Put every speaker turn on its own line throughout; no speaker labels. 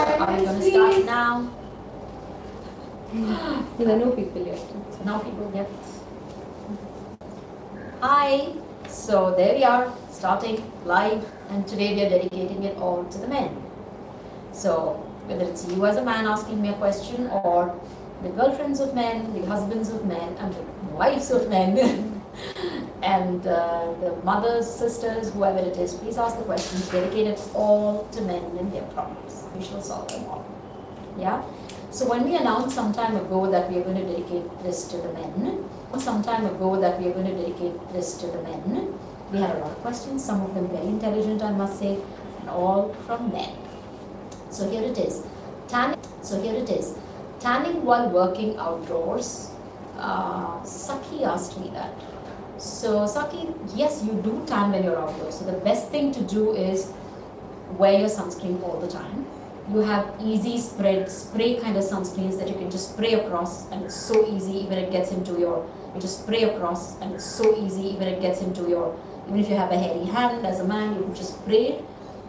Are we going to start now? There are no people yet. So now people get. Hi. So there we are, starting live, and today we are dedicating it all to the men. So whether it's you as a man asking me a question, or the girlfriends of men, the husbands of men, and the wives of men, and the mothers, sisters, whoever it is, please ask the questions. Dedicate it all to men and their problems. We shall solve them all. Yeah. So when we announced some time ago that we are going to dedicate this to the men, we had a lot of questions, some of them very intelligent, I must say, and all from men. So here it is. Tanning while working outdoors. Saki asked me that. So Saki, yes, you do tan when you're outdoors. So the best thing to do is wear your sunscreen all the time. You have easy spray kind of sunscreens that you can just spray across, and it's so easy. Even it gets into your, you just spray across, and it's so easy. Even it gets into your, even if you have a hairy hand as a man, you can just spray it.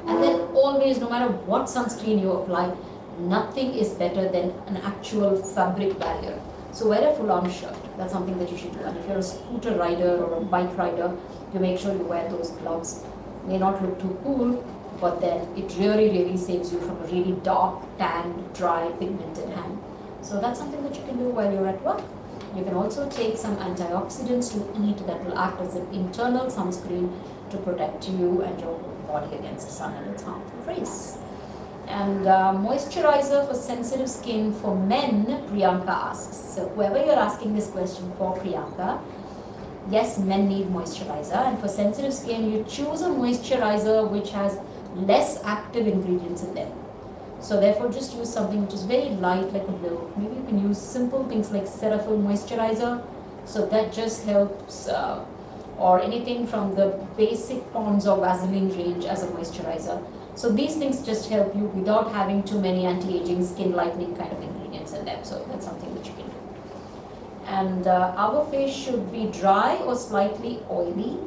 And then always, no matter what sunscreen you apply, nothing is better than an actual fabric barrier. So wear a full-on shirt. That's something that you should do. And if you're a scooter rider or a bike rider, you make sure you wear those gloves. May not look too cool, but then it really saves you from a really dark, tanned, dry, pigmented hand. So that's something that you can do while you're at work. You can also take some antioxidants to eat that will act as an internal sunscreen to protect you and your body against the sun and its harmful rays. And moisturizer for sensitive skin for men, Priyanka asks. So whoever you're asking this question for, Priyanka, yes, men need moisturizer, and for sensitive skin, you choose a moisturizer which has less active ingredients in them. So therefore, just use something which is very light, like a milk. Maybe you can use simple things like Cetaphil moisturizer. So that just helps, or anything from the basic Pond's or Vaseline range as a moisturizer. So these things just help you without having too many anti-aging, skin lightening kind of ingredients in them. So that's something that you can do. And our face should be dry or slightly oily.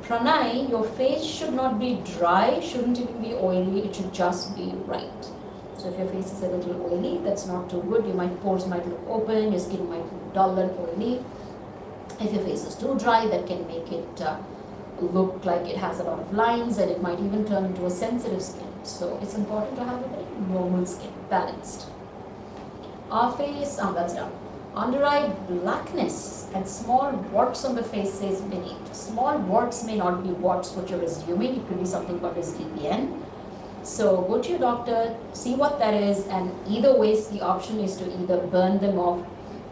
Pranay, your face should not be dry, shouldn't even be oily, it should just be right. So if your face is a little oily, that's not too good. Pores might look open, your skin might look dull and oily. If your face is too dry, that can make it look like it has a lot of lines, and it might even turn into a sensitive skin. So it's important to have a very normal skin, balanced. Our face, that's done. Under eye blackness and small warts on the face, says Vinny. Small warts may not be warts, what you're assuming. It could be something called as DPN. So go to your doctor, see what that is, and either ways the option is to either burn them off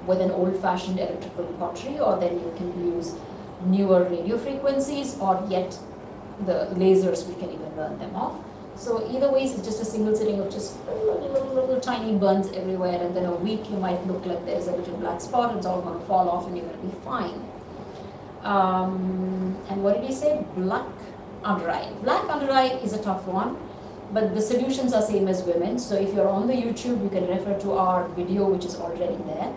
with an old-fashioned electrical pottery, or then you can use newer radio frequencies, or yet the lasers, we can even burn them off. So either ways, it's just a single sitting of just little tiny burns everywhere, and then a week you might look like there's a little black spot, it's all going to fall off and you're going to be fine. And what did he say? Black under eye. Black under eye is a tough one, but the solutions are same as women. So if you're on the YouTube, you can refer to our video, which is already there.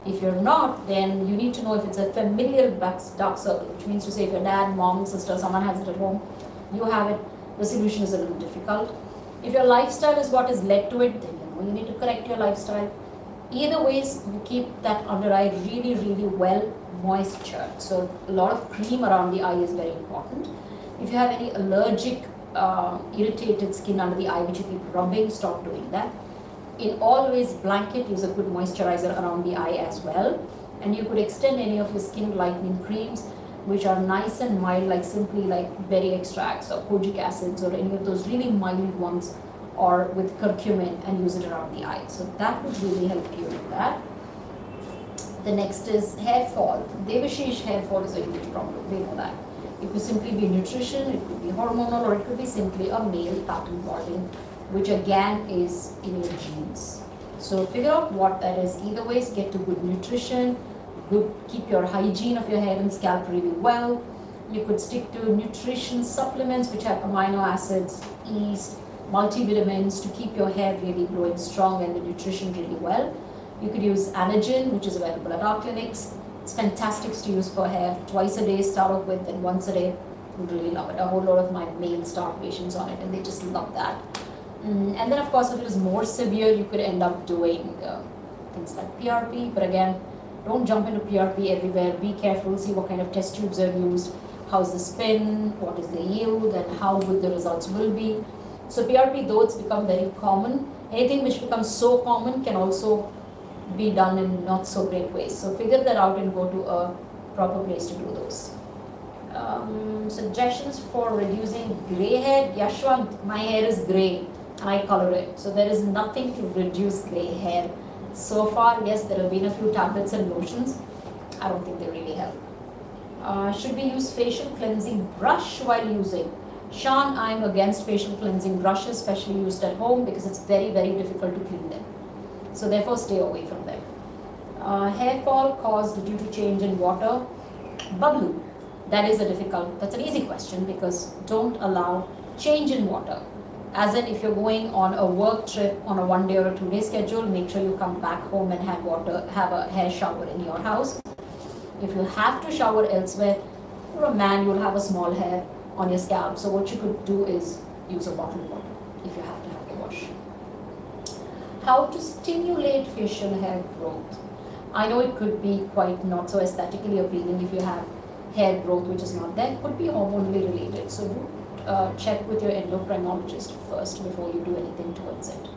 If you're not, then you need to know if it's a familial dark circle, which means to say if your dad, mom, sister, someone has it at home, you have it, the solution is a little difficult. If your lifestyle is what has led to it, then you need to correct your lifestyle. Either ways, you keep that under eye really well moistured. So a lot of cream around the eye is very important. If you have any allergic, irritated skin under the eye which you keep rubbing, stop doing that. In always blanket, use a good moisturizer around the eye as well. And you could extend any of your skin lightening creams which are nice and mild, like simply like berry extracts or kojic acids or any of those really mild ones, or with curcumin, and use it around the eye. So that would really help you with that. The next is hair fall. Devashish, hair fall is a huge problem, we know that. It could simply be nutrition, it could be hormonal, or it could be simply a male pattern balding, which again is in your genes. So figure out what that is. Either ways, get to good nutrition, keep your hygiene of your hair and scalp really well. You could stick to nutrition supplements which have amino acids, yeast, multivitamins to keep your hair really growing strong and the nutrition really well. You could use Anagen, which is available at our clinics. It's fantastic to use for hair. Twice a day start off with, and once a day. Would really love it. A whole lot of my male start patients on it, and they just love that. And then of course if it is more severe, you could end up doing things like PRP, but again, don't jump into PRP everywhere. Be careful, see what kind of test tubes are used, how's the spin, what is the yield, and how good the results will be. So PRP, though it's become very common, anything which becomes so common can also be done in not so great ways. So figure that out and go to a proper place to do those. Suggestions for reducing grey hair. Yashwant, my hair is grey and I color it. So there is nothing to reduce grey hair. So far, yes, there have been a few tablets and lotions. I don't think they really help. Should we use facial cleansing brush while using? Sean, I'm against facial cleansing brushes, especially used at home, because it's very, very difficult to clean them. So therefore, stay away from them. Hair fall caused due to change in water. Bablu, that's an easy question, because don't allow change in water. As in, if you're going on a work trip on a 1 day or a 2 day schedule, make sure you come back home and have a hair shower in your house. If you have to shower elsewhere, you're a man, you'll have a small hair on your scalp. So what you could do is use a bottled water if you have to have the wash. How to stimulate facial hair growth? I know it could be quite not so aesthetically appealing if you have hair growth which is not there. It could be hormonally related. So do check with your endocrinologist first before you do anything towards it.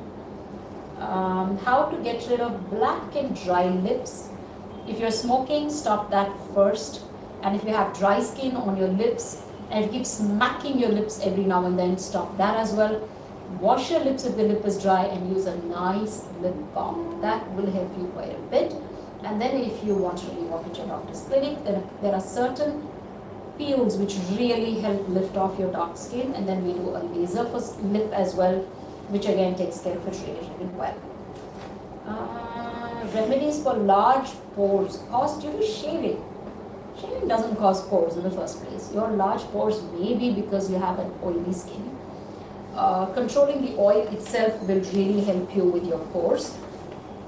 How to get rid of black and dry lips? If you're smoking, stop that first. And if you have dry skin on your lips, and if you keep smacking your lips every now and then, stop that as well. Wash your lips if the lip is dry and use a nice lip balm. That will help you quite a bit. And then if you want to really walk into your doctor's clinic, then there are certain peels which really help lift off your dark skin, and then we do a laser for lip as well, which again takes care of it really, really well. Remedies for large pores caused due to shaving. Shaving doesn't cause pores in the first place. Your large pores may be because you have an oily skin. Controlling the oil itself will really help you with your pores.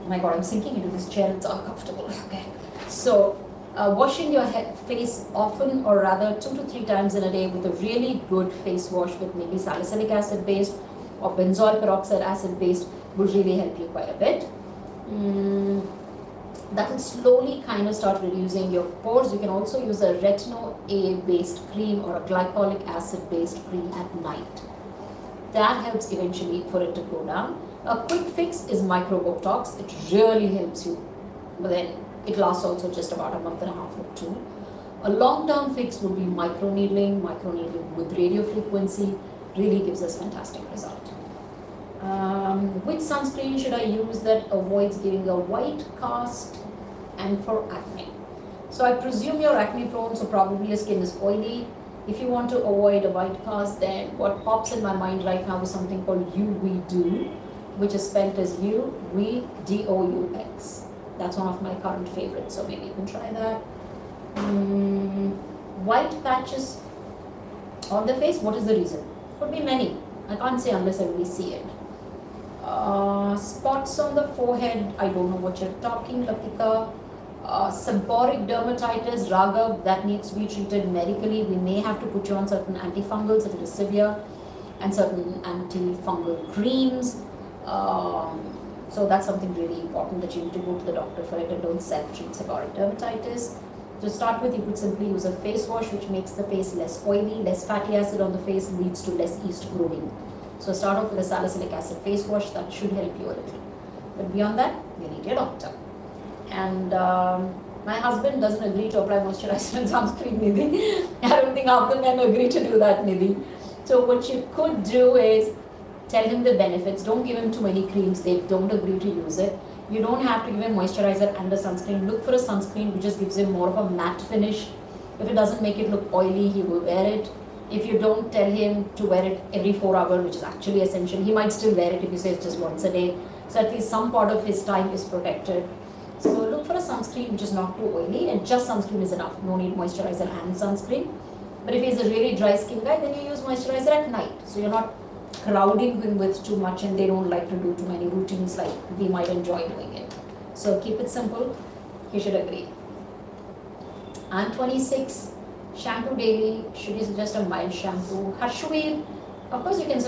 Oh my god, I'm sinking into this chair, it's uncomfortable. Okay. So, washing your face often, or rather 2 to 3 times in a day with a really good face wash with maybe salicylic acid based or benzoyl peroxide acid based will really help you quite a bit. That will slowly kind of start reducing your pores. You can also use a retinol A based cream or a glycolic acid based cream at night. That helps eventually for it to go down. A quick fix is micro Botox. It really helps you, but then it lasts also just about a month and a half or 2. A long-term fix would be microneedling. Microneedling with radio frequency really gives us fantastic result. Which sunscreen should I use that avoids giving a white cast and for acne? So I presume you're acne prone, so probably your skin is oily. If you want to avoid a white cast, then what pops in my mind right now is something called UV-Do, which is spelled as UVDOUX. That's one of my current favorites, so maybe you can try that. White patches on the face, what is the reason? Could be many. I can't say unless I really see it. Spots on the forehead, I don't know what you're talking, Latika. Seborrheic dermatitis, Raghav, that needs to be treated medically. We may have to put you on certain antifungals if it is severe, and certain antifungal creams. So that's something really important that you need to go to the doctor for it, and don't self-treat seborrheic dermatitis. To start with, you could simply use a face wash which makes the face less oily. Less fatty acid on the face leads to less yeast growing. So start off with a salicylic acid face wash. That should help you a little. But beyond that, you need your doctor. And my husband doesn't agree to apply moisturizer and sunscreen, Nidhi. I don't think half the men agree to do that, Nidhi. So what you could do is tell him the benefits. Don't give him too many creams. They don't agree to use it. You don't have to give him moisturizer and a sunscreen. Look for a sunscreen which just gives him more of a matte finish. If it doesn't make it look oily, he will wear it. If you don't tell him to wear it every 4 hours, which is actually essential, he might still wear it if you say it's just once a day. So at least some part of his time is protected. So look for a sunscreen which is not too oily, and just sunscreen is enough. No need moisturizer and sunscreen. But if he's a really dry skin guy, then you use moisturizer at night. So you're not crowding him with too much, and they don't like to do too many routines like we might enjoy doing it. So keep it simple. He should agree. I'm 26. Shampoo daily. Should you suggest a mild shampoo? Harshveer, Of course, you can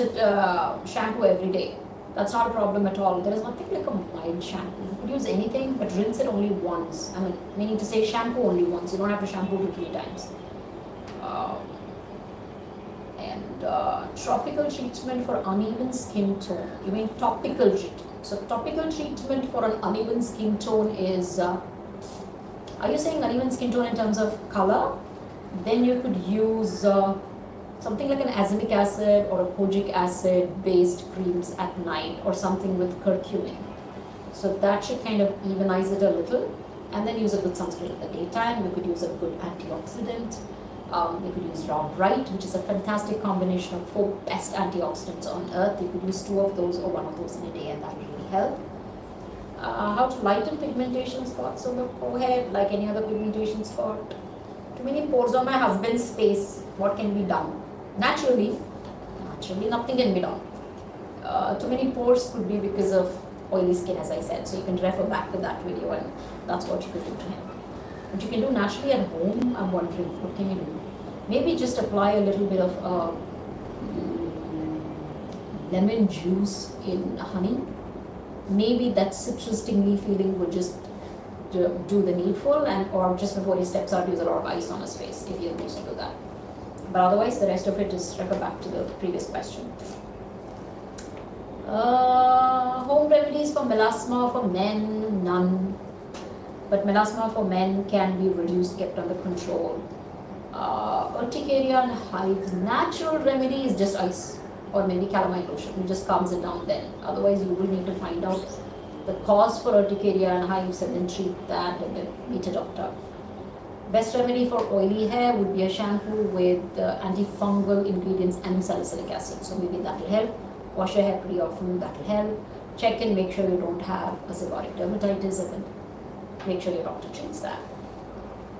shampoo every day. That's not a problem at all. There is nothing like a mild shampoo. You could use anything, but rinse it only once. I mean, meaning to say shampoo only once. You don't have to shampoo 2-3 times. Tropical treatment for uneven skin tone. You mean topical treatment. So topical treatment for an uneven skin tone is, are you saying uneven skin tone in terms of color? Then you could use something like an azelaic acid or a kojic acid based creams at night, or something with curcumin. So that should kind of evenize it a little. And then use a good sunscreen in the daytime. You could use a good antioxidant. You could use Raw Bright, which is a fantastic combination of 4 best antioxidants on earth. You could use 2 of those or 1 of those in a day, and that will really help. How to lighten pigmentation spots on the forehead, like any other pigmentation spot. Too many pores on my husband's face. What can be done? Naturally, nothing can be done. Too many pores could be because of oily skin, as I said. So you can refer back to that video, and that's what you could do to him. What you can do naturally at home, I'm wondering, what can you do? Maybe just apply a little bit of lemon juice in honey. Maybe that citrus tingly feeling would just do the needful, and or just before he steps out, use a lot of ice on his face if he needs to do that. But otherwise, the rest of it is refer back to the previous question. Home remedies for melasma for men, none. But melasma for men can be reduced, kept under control. Urticaria and hives, natural remedy is just ice or maybe calamine lotion. It just calms it down then. Otherwise, you will need to find out the cause for urticaria and hives and then treat that and then meet a doctor. Best remedy for oily hair would be a shampoo with antifungal ingredients and salicylic acid. So maybe that will help. Wash your hair pretty often, that will help. Check and make sure you don't have a seborrheic dermatitis, and then make sure your doctor treats that.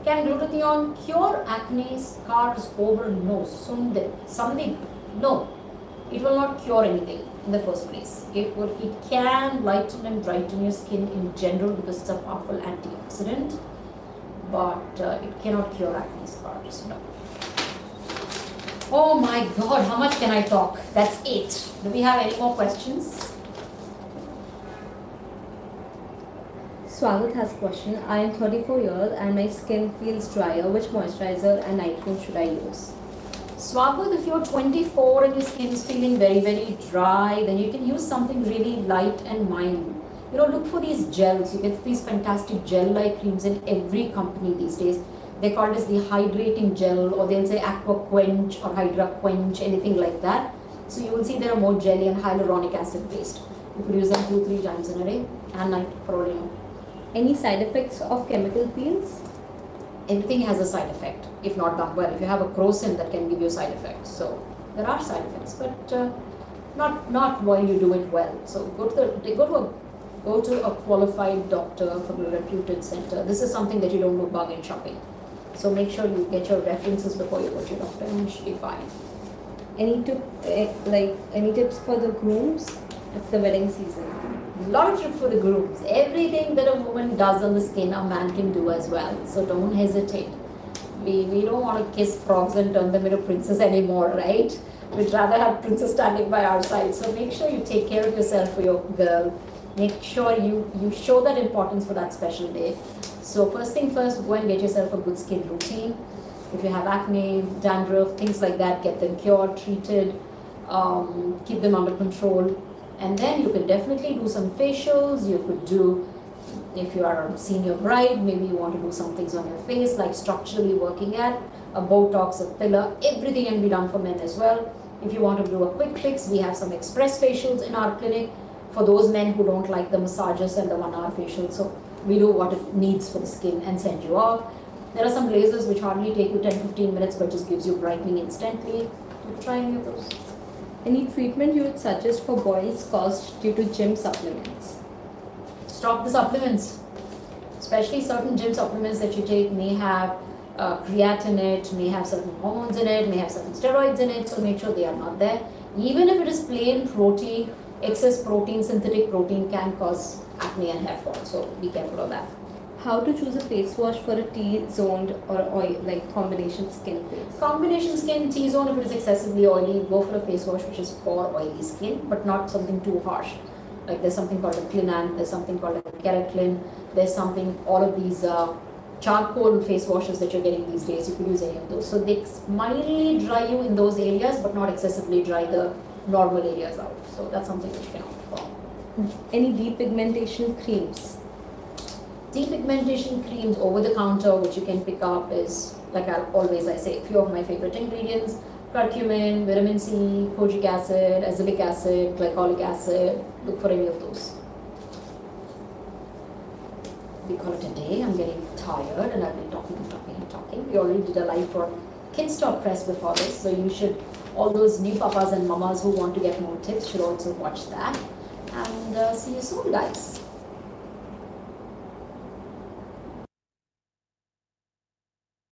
Can glutathione cure acne scars over nose? Something? No. It will not cure anything in the first place. It can lighten and brighten your skin in general because it's a powerful antioxidant, but it cannot cure acne scars. No. Oh my God, how much can I talk? That's 8. Do we have any more questions?
Swagat has a question. I am 34 years and my skin feels drier. Which moisturizer and night cream should I use?
Swagat, if you're 24 and your skin is feeling very, very dry, then you can use something really light and mild. You know, look for these gels. You get these fantastic gel-like creams in every company these days. They're called as the hydrating gel, or they'll say aqua quench or hydra quench, anything like that. So you will see they are more jelly and hyaluronic acid based. You could use them 2-3 times in a day and night for all you know.
Any side effects of chemical peels?
Everything has a side effect if not done well. If you have a crocin, that can give you side effects. So there are side effects, but not while you do it well. So go to a qualified doctor from a reputed center. This is something that you don't do bargain shopping. So make sure you get your references before you go to your doctor, and you should be fine.
Any tips for the grooms? It's the wedding season.
A lot of tips for the grooms. Everything that a woman does on the skin, a man can do as well. So don't hesitate. We don't want to kiss frogs and turn them into princes anymore, right? We'd rather have princess standing by our side. So make sure you take care of yourself for your girl. Make sure you show that importance for that special day. So first thing first, go and get yourself a good skin routine. If you have acne, dandruff, things like that, get them cured, treated, keep them under control. And then you can definitely do some facials. You could do, if you are a senior bride, maybe you want to do some things on your face, like structurally working at a Botox, a filler. Everything can be done for men as well. If you want to do a quick fix, we have some express facials in our clinic for those men who don't like the massages and the 1-hour facial. So we do what it needs for the skin and send you off. There are some lasers which hardly take you 10-15 minutes but just gives you brightening instantly. You can try any of those.
Any treatment you would suggest for boils caused due to gym supplements?
Stop the supplements. Especially certain gym supplements that you take may have creatine in it, may have certain hormones in it, may have certain steroids in it, so make sure they are not there. Even if it is plain protein, excess protein, synthetic protein can cause acne and hair fall, so be careful of that.
how to choose a face wash for a T-zoned or oil, like combination skin face?
Combination skin, T-zone, if it is excessively oily, go for a face wash which is for oily skin, but not something too harsh. Like there's something called a Clinant, there's something called a Keraclin, there's something, all of these charcoal face washes that you're getting these days, you could use any of those. So they mildly dry you in those areas, but not excessively dry the normal areas out. So that's something which you can opt for.
Any depigmentation creams?
Depigmentation creams over the counter which you can pick up is, like I say, a few of my favorite ingredients: curcumin, vitamin C, kojic acid, azelaic acid, glycolic acid. Look for any of those. We call it a day. I'm getting tired and I've been talking. We already did a live for Kids Talk Press before this, so you should, all those new papas and mamas who want to get more tips should also watch that. And see you soon, guys.